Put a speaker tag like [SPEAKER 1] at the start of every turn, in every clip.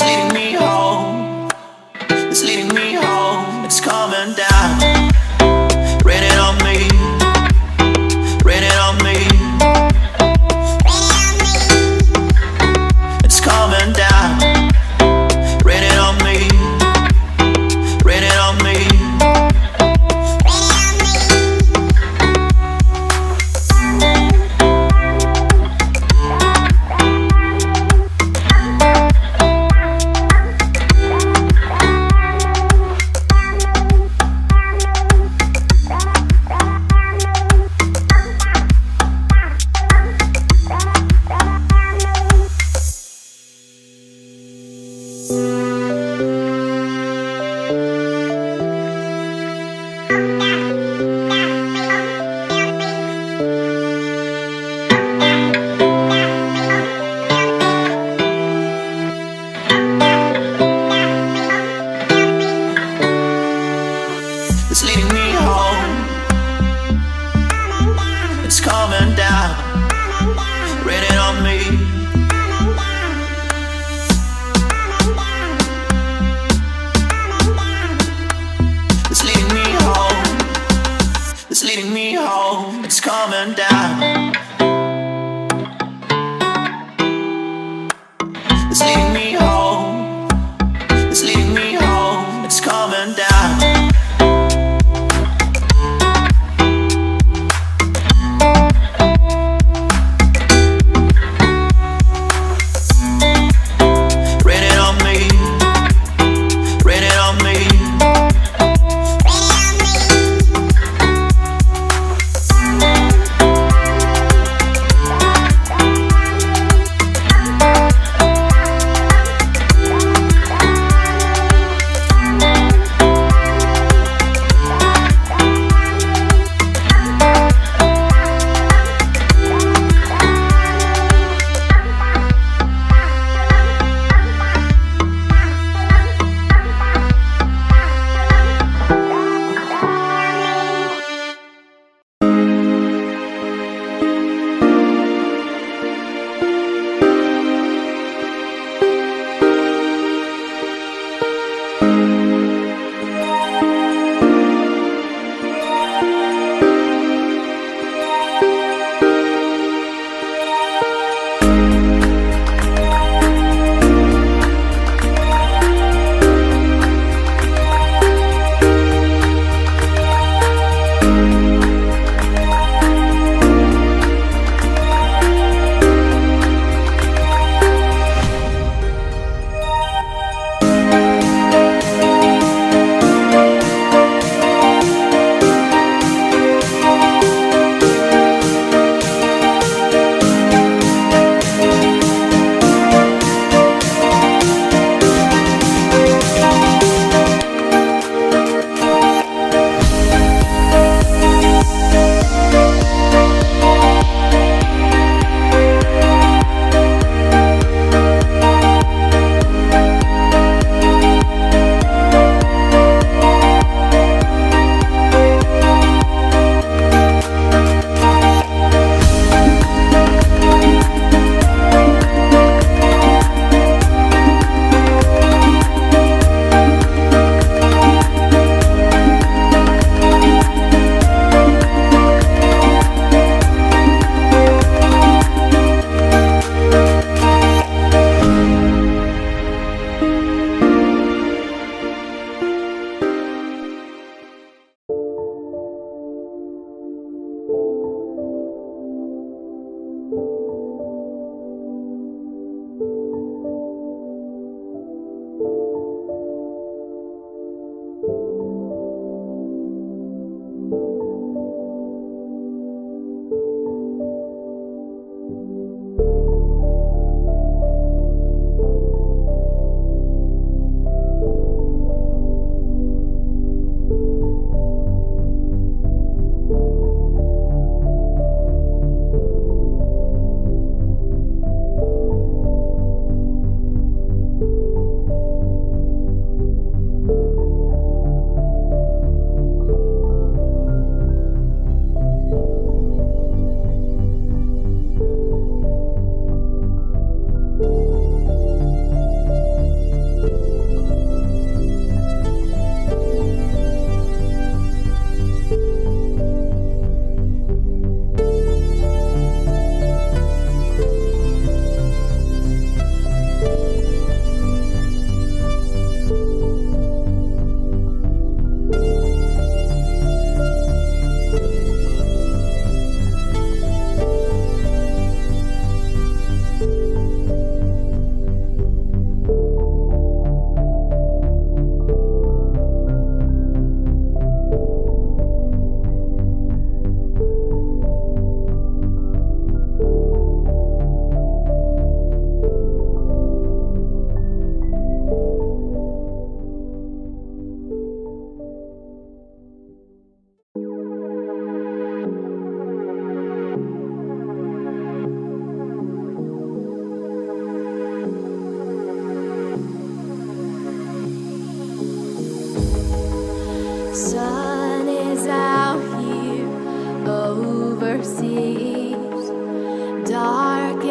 [SPEAKER 1] It's leading me home. It's leading me home. It's coming down. Raining on me. Raining on me. It's coming down. Raining on me. Raining on me.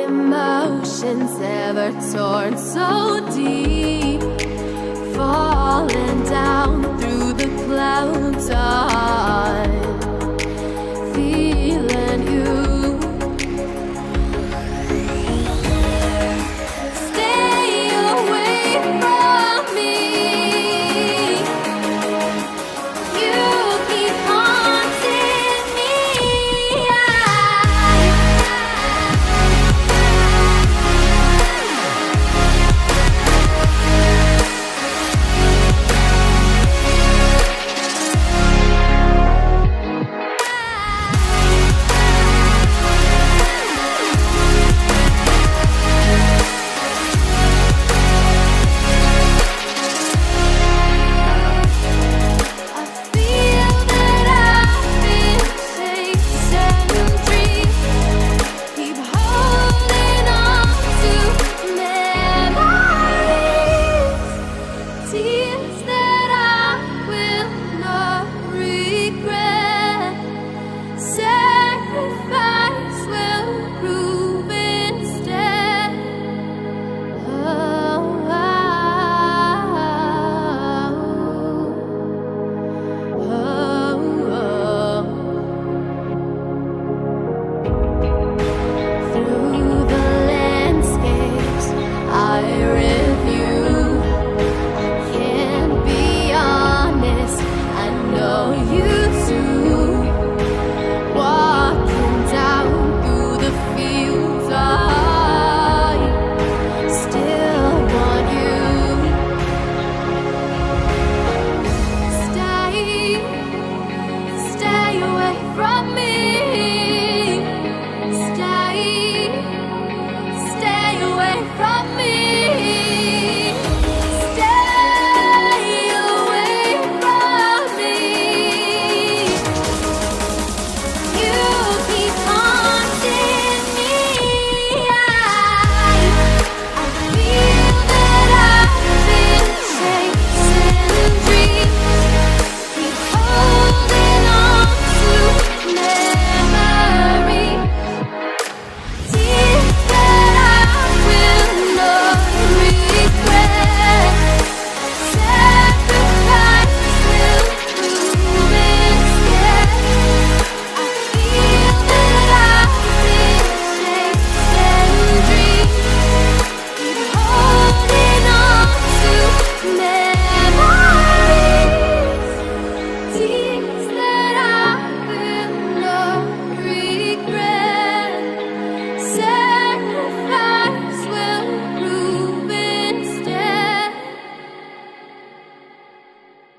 [SPEAKER 2] emotions ever torn so deep, falling down through the clouds. I'm feeling you. Stay away from me. You keep haunting me.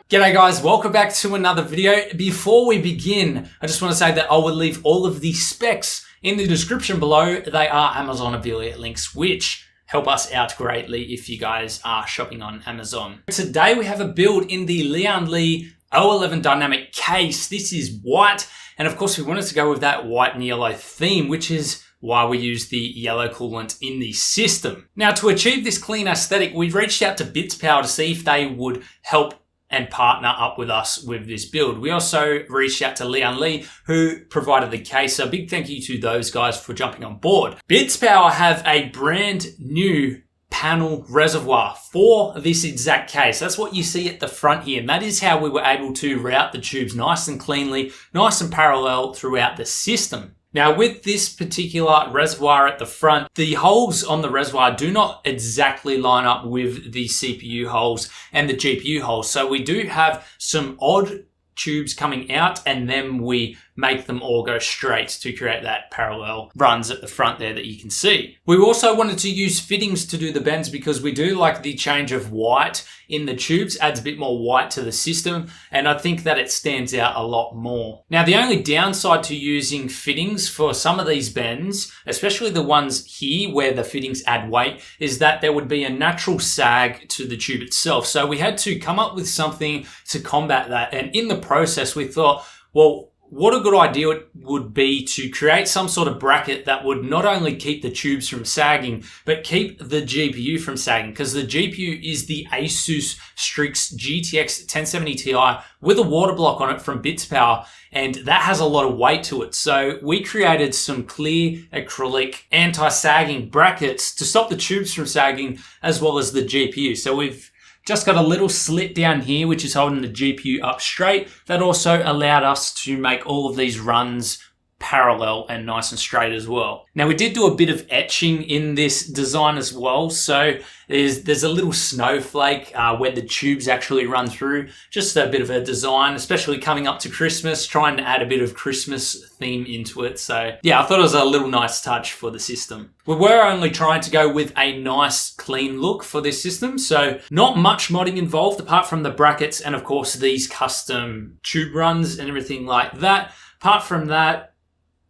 [SPEAKER 3] G'day guys, welcome back to another video. Before we begin, I just want to say that I will leave all of the specs in the description below. They are Amazon affiliate links, which help us out greatly if you guys are shopping on Amazon. Today we have a build in the Lian Li O11 Dynamic case. This is white, and of course we wanted to go with that white and yellow theme, which is why we use the yellow coolant in the system. Now, to achieve this clean aesthetic, we reached out to Bitspower to see if they would help and partner up with us with this build. We also reached out to Lian Li, who provided the case. So a big thank you to those guys for jumping on board. Bitspower have a brand new panel reservoir for this exact case. That's what you see at the front here. And that is how we were able to route the tubes nice and cleanly, nice and parallel throughout the system. Now, with this particular reservoir at the front, the holes on the reservoir do not exactly line up with the CPU holes and the GPU holes. So we do have some odd tubes coming out, and then we make them all go straight to create that parallel runs at the front there that you can see. We also wanted to use fittings to do the bends because we do like the change of white in the tubes, adds a bit more white to the system, and I think that it stands out a lot more. Now, the only downside to using fittings for some of these bends, especially the ones here where the fittings add weight, is that there would be a natural sag to the tube itself. So we had to come up with something to combat that, and in the process we thought, well, what a good idea it would be to create some sort of bracket that would not only keep the tubes from sagging, but keep the GPU from sagging, because the GPU is the Asus Strix GTX 1070 Ti with a water block on it from Bitspower, and that has a lot of weight to it. So we created some clear acrylic anti-sagging brackets to stop the tubes from sagging as well as the GPU. So we've just got a little slit down here, which is holding the GPU up straight. That also allowed us to make all of these runs parallel and nice and straight as well. Now we did do a bit of etching in this design as well. So there's a little snowflake where the tubes actually run through. Just a bit of a design, especially coming up to Christmas, trying to add a bit of Christmas theme into it. So yeah, I thought it was a little nice touch for the system. We were only trying to go with a nice clean look for this system. So not much modding involved apart from the brackets and of course these custom tube runs and everything like that. Apart from that,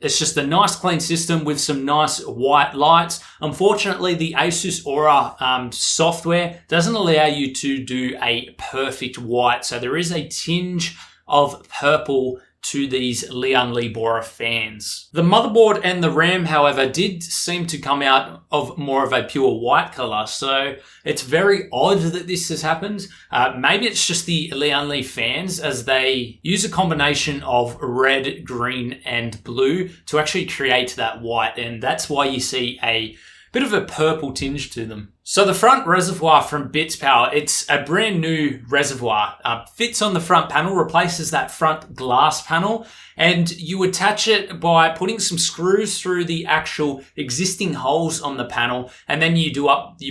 [SPEAKER 3] it's just a nice clean system with some nice white lights. Unfortunately, the Asus Aura software doesn't allow you to do a perfect white. So there is a tinge of purple to these Lian Li O11 fans. The motherboard and the RAM, however, did seem to come out of more of a pure white color. So it's very odd that this has happened. Maybe it's just the Lian Li fans, as they use a combination of red, green, and blue to actually create that white. And that's why you see a bit of a purple tinge to them. So the front reservoir from Bitspower, it's a brand new reservoir. Fits on the front panel, replaces that front glass panel, and you attach it by putting some screws through the actual existing holes on the panel, and then you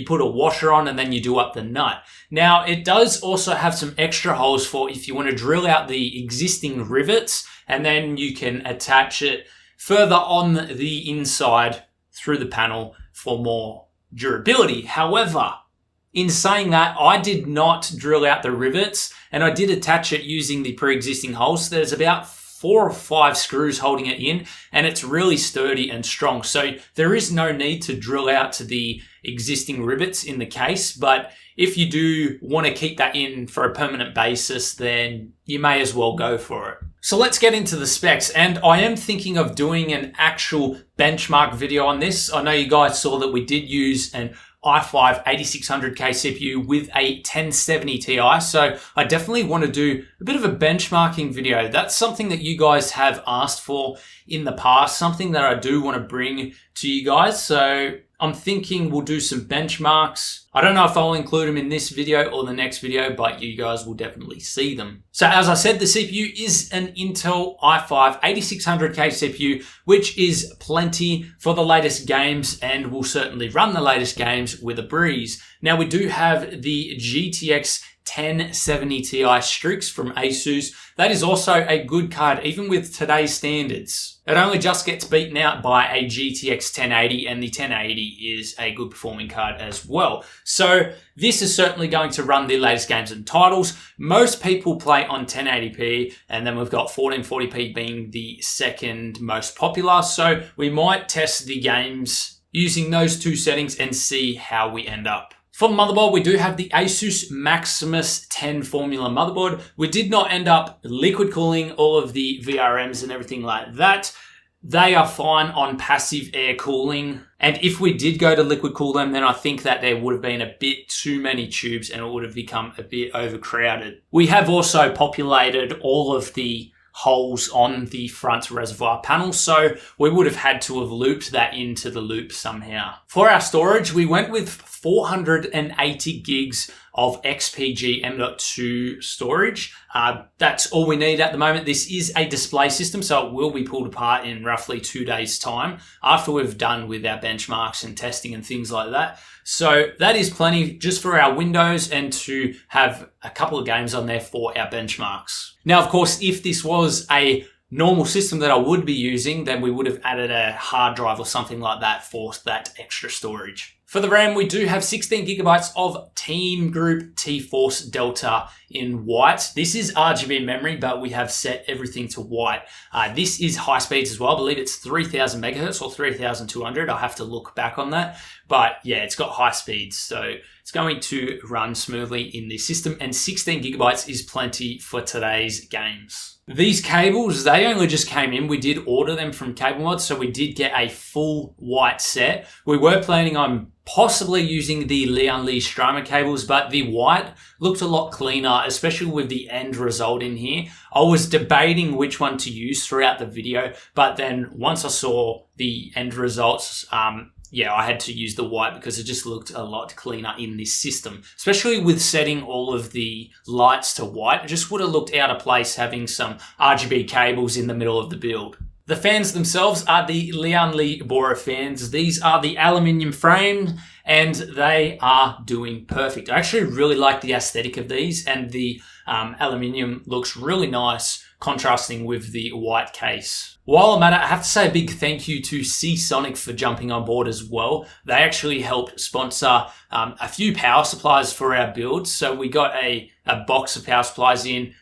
[SPEAKER 3] put a washer on, and then you do up the nut. Now it does also have some extra holes for if you want to drill out the existing rivets, and then you can attach it further on the inside through the panel for more durability. However, in saying that, I did not drill out the rivets and I did attach it using the pre-existing holes. There's about 4 or 5 screws holding it in and it's really sturdy and strong. So there is no need to drill out to the existing rivets in the case, but if you do want to keep that in for a permanent basis, then you may as well go for it. So let's get into the specs, and I am thinking of doing an actual benchmark video on this. I know you guys saw that we did use an i5 8600K CPU with a 1070 Ti, so I definitely want to do a bit of a benchmarking video. That's something that you guys have asked for in the past, something that I do want to bring to you guys. So I'm thinking we'll do some benchmarks. I don't know if I'll include them in this video or the next video, but you guys will definitely see them. So as I said, the CPU is an Intel i5 8600K CPU, which is plenty for the latest games and will certainly run the latest games with a breeze. Now we do have the GTX 1070 Ti Strix from Asus. That is also a good card, even with today's standards. It only just gets beaten out by a GTX 1080, and the 1080 is a good performing card as well. So this is certainly going to run the latest games and titles. Most people play on 1080p, and then we've got 1440p being the second most popular. So we might test the games using those two settings and see how we end up. For the motherboard, we do have the Asus Maximus 10 formula motherboard. We did not end up liquid cooling all of the VRMs and everything like that. They are fine on passive air cooling. And if we did go to liquid cool them, then I think that there would have been a bit too many tubes and it would have become a bit overcrowded. We have also populated all of the holes on the front reservoir panel, so we would have had to have looped that into the loop somehow. For our storage, we went with 480 gigs of XPG M.2 storage. That's all we need at the moment. This is a display system, so it will be pulled apart in roughly 2 days' time after we've done with our benchmarks and testing and things like that. So that is plenty just for our Windows and to have a couple of games on there for our benchmarks. Now, of course, if this was a normal system that I would be using, then we would have added a hard drive or something like that for that extra storage. For the RAM, we do have 16 gigabytes of Team Group T-Force Delta in white. This is RGB memory, but we have set everything to white. This is high speeds as well. I believe it's 3000 megahertz or 3200. I'll have to look back on that. But yeah, it's got high speeds, so it's going to run smoothly in this system, and 16 gigabytes is plenty for today's games. These cables, they only just came in. We did order them from Cable Mod, so we did get a full white set. We were planning on possibly using the Lian Li Strymon cables, but the white looked a lot cleaner, especially with the end result in here. I was debating which one to use throughout the video, but then once I saw the end results, yeah, I had to use the white because it just looked a lot cleaner in this system, especially with setting all of the lights to white. It just would have looked out of place having some RGB cables in the middle of the build. The fans themselves are the Lian Li Bora fans. These are the aluminium frame and they are doing perfect. I actually really like the aesthetic of these, and the aluminium looks really nice contrasting with the white case. While I'm at it, I have to say a big thank you to Seasonic for jumping on board as well. They actually helped sponsor a few power supplies for our builds. So we got a box of power supplies in.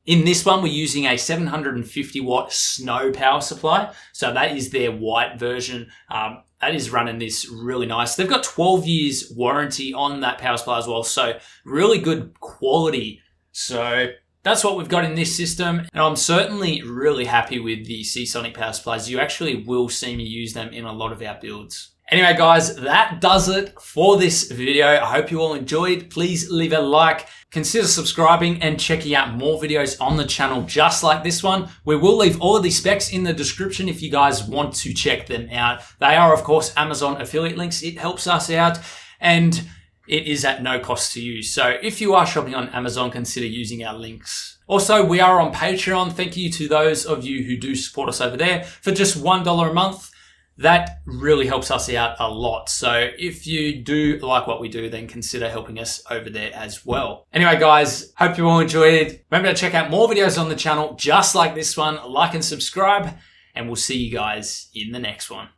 [SPEAKER 3] In this one, we're using a 750 watt Snow power supply. So that is their white version. That is running this really nice. They've got 12 years warranty on that power supply as well. So really good quality. So that's what we've got in this system. And I'm certainly really happy with the Seasonic power supplies. You actually will see me use them in a lot of our builds. Anyway, guys, that does it for this video. I hope you all enjoyed. Please leave a like, consider subscribing and checking out more videos on the channel just like this one. We will leave all of the specs in the description if you guys want to check them out. They are, of course, Amazon affiliate links. It helps us out and it is at no cost to you. So if you are shopping on Amazon, consider using our links. Also, we are on Patreon. Thank you to those of you who do support us over there for just $1 a month. That really helps us out a lot. So if you do like what we do, then consider helping us over there as well. Anyway, guys, hope you all enjoyed. Remember to check out more videos on the channel just like this one. Like and subscribe, and we'll see you guys in the next one.